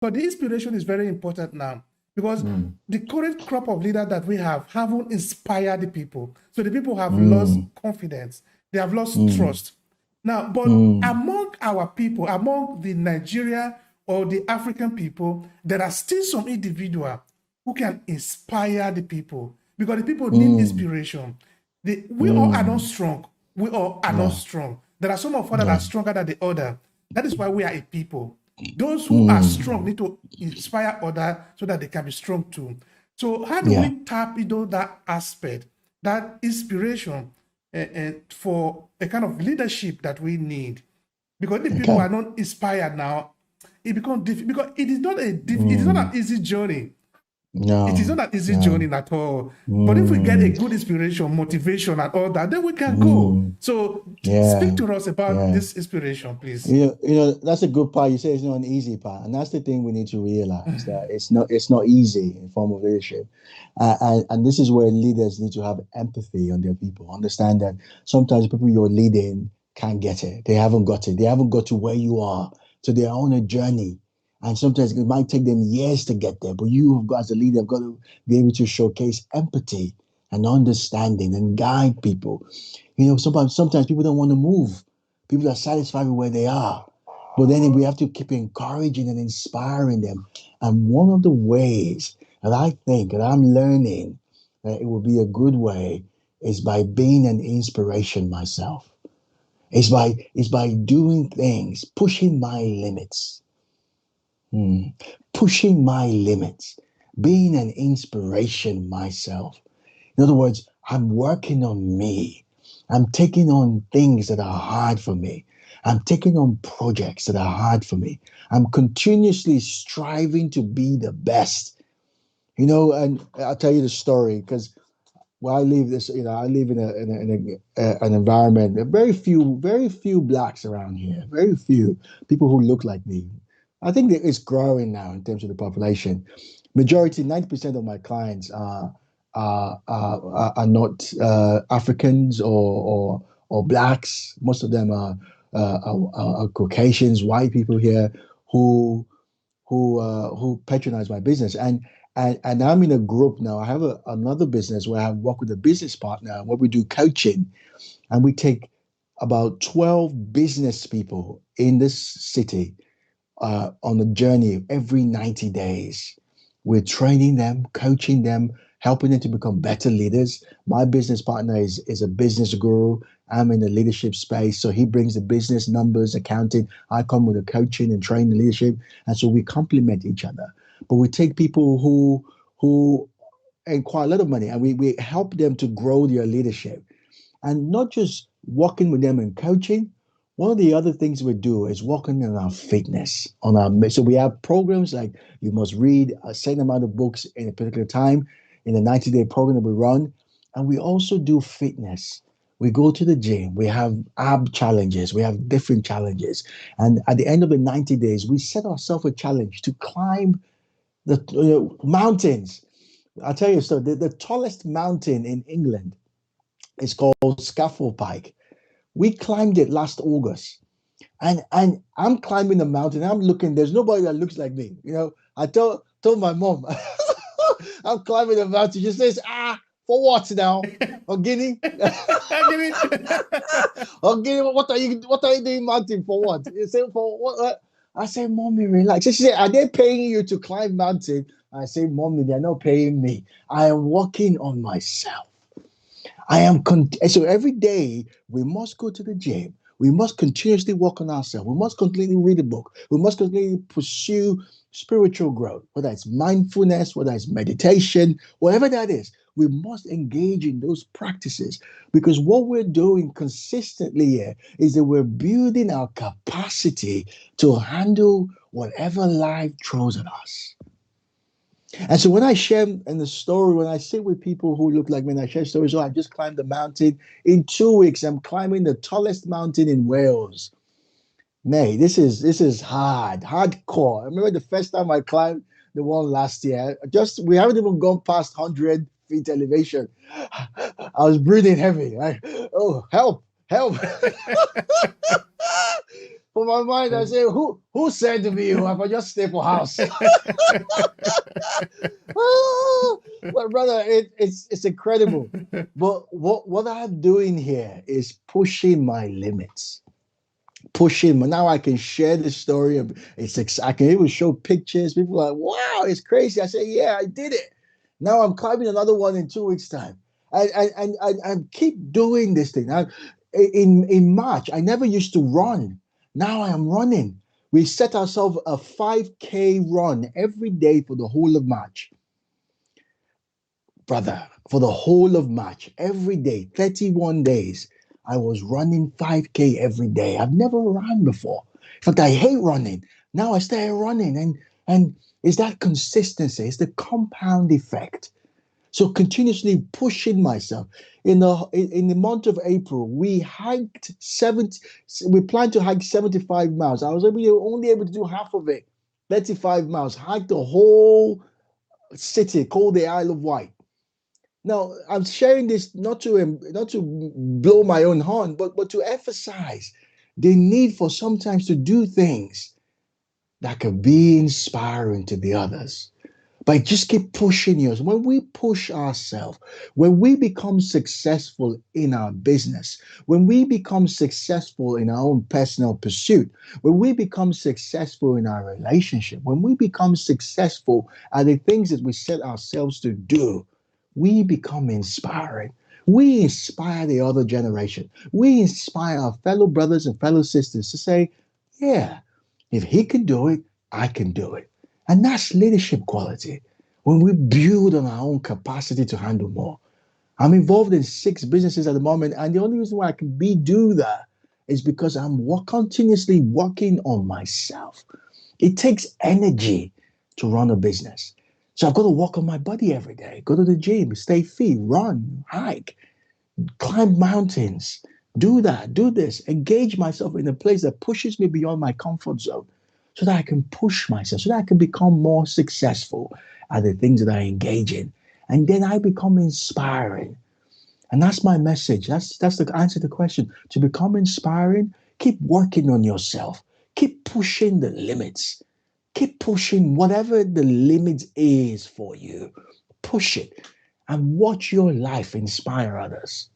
But the inspiration is very important now because the current crop of leaders that we have haven't inspired the people. So the people have lost Mm, confidence. They have lost mm, trust. Now, but mm. among our people, among the Nigeria or the African people, there are still some individual who can inspire the people because the people need Mm, inspiration. We all are not mm. strong. We all are not Yeah, strong. There are some of us that are yeah. stronger than the other. That is why we are a people. Those who are strong Mm, need to inspire others so that they can be strong too. So how do yeah. we tap into that aspect, that inspiration, for a kind of leadership that we need? Because if people are Okay. not inspired now, it becomes difficult because it is not it is not an Mm, easy journey. It is no, not an easy no. journey at all. But if we get a Mm, good inspiration, motivation, and all that, then we can go. mm, So speak yeah, to us about yeah. this inspiration, please. That's a good part. You say it's not an easy part, and that's the thing we need to realize that it's not easy in form of leadership, and this is where leaders need to have empathy on their people. Understand that sometimes people you're leading can't get it. They haven't got it. They haven't got to where you are. So they're on a journey, and sometimes it might take them years to get there. But you have got as a leader have got to be able to showcase empathy and understanding and guide people. Sometimes people don't want to move. People are satisfied with where they are. But then we have to keep encouraging and inspiring them. And one of the ways that I think that I'm learning that it will be a good way is by being an inspiration myself. It's by doing things, pushing my limits. Hmm. Pushing my limits, being an inspiration myself. In other words, I'm working on me. I'm taking on things that are hard for me. I'm taking on projects that are hard for me. I'm continuously striving to be the best. And I'll tell you the story because where I live I live in an environment. There are very few blacks around here. Very few people who look like me. I think that it's growing now in terms of the population. Majority, 90% of my clients are not Africans or blacks. Most of them are Caucasians, white people here who who patronize my business. And I'm in a group now. I have another business where I work with a business partner where we do coaching, and we take about 12 business people in this city on a journey every 90 days. We're training them, coaching them, helping them to become better leaders. My business partner is a business guru. I'm in the leadership space. So he brings the business numbers, accounting. I come with the coaching and training leadership. And so we complement each other. But we take people who earn quite a lot of money and we help them to grow their leadership and not just working with them and coaching. One of the other things we do is working on our fitness, so we have programs like you must read a certain amount of books in a particular time in the 90-day program that we run. And we also do fitness. We go to the gym, we have ab challenges, we have different challenges. And at the end of the 90 days, we set ourselves a challenge to climb the mountains. I'll tell you, so the tallest mountain in England is called Scaffold Pike. We climbed it last August, and I'm climbing the mountain. I'm looking. There's nobody that looks like me. I told my mom, I'm climbing the mountain. She says, for what now? Ogini, Ogini, what are you doing mountain for what? You say for what? I say, mommy, relax. She said, are they paying you to climb mountain? I say, mommy, they're not paying me. I am working on myself. So every day we must go to the gym. We must continuously work on ourselves. We must continually read a book. We must continually pursue spiritual growth, whether it's mindfulness, whether it's meditation, whatever that is. We must engage in those practices because what we're doing consistently here is that we're building our capacity to handle whatever life throws at us. And so when I share in the story, when I sit with people who look like me and I share stories, I just climbed the mountain. In 2 weeks, I'm climbing the tallest mountain in Wales. May, this is hardcore. I remember the first time I climbed the one last year. Just we haven't even gone past 100 feet elevation. I was breathing heavy. Oh, help, help. For my mind, I say, who said to me, you have just stay for house? Well, brother, it's incredible. But what I'm doing here is pushing my limits. Pushing now I can share the story of I can even show pictures. People are like, wow, it's crazy. I say, yeah, I did it. Now I'm climbing another one in 2 weeks' time. I keep doing this thing. In March, I never used to run. Now I am running. We set ourselves a 5K run every day for the whole of March, brother. For the whole of March, every day, 31 days, I was running 5K every day. I've never run before. In fact, I hate running. Now I started running, and it's that consistency. It's the compound effect. So continuously pushing myself. In the month of April, we hiked 70. We planned to hike 75 miles. I was only able to do half of it. 35 miles. Hiked the whole city called the Isle of Wight. Now, I'm sharing this not to blow my own horn, but to emphasize the need for sometimes to do things that can be inspiring to the others. But just keep pushing yours. When we push ourselves, when we become successful in our business, when we become successful in our own personal pursuit, when we become successful in our relationship, when we become successful at the things that we set ourselves to do, we become inspiring. We inspire the other generation. We inspire our fellow brothers and fellow sisters to say, yeah, if he can do it, I can do it. And that's leadership quality. When we build on our own capacity to handle more. I'm involved in 6 businesses at the moment, and the only reason why I can do that is because I'm continuously working on myself. It takes energy to run a business. So I've got to work on my body every day, go to the gym, stay fit, run, hike, climb mountains, do that, do this, engage myself in a place that pushes me beyond my comfort zone so that I can push myself, so that I can become more successful at the things that I engage in. And then I become inspiring. And that's my message. That's the answer to the question. To become inspiring, keep working on yourself. Keep pushing the limits. Keep pushing whatever the limit is for you. Push it and watch your life inspire others.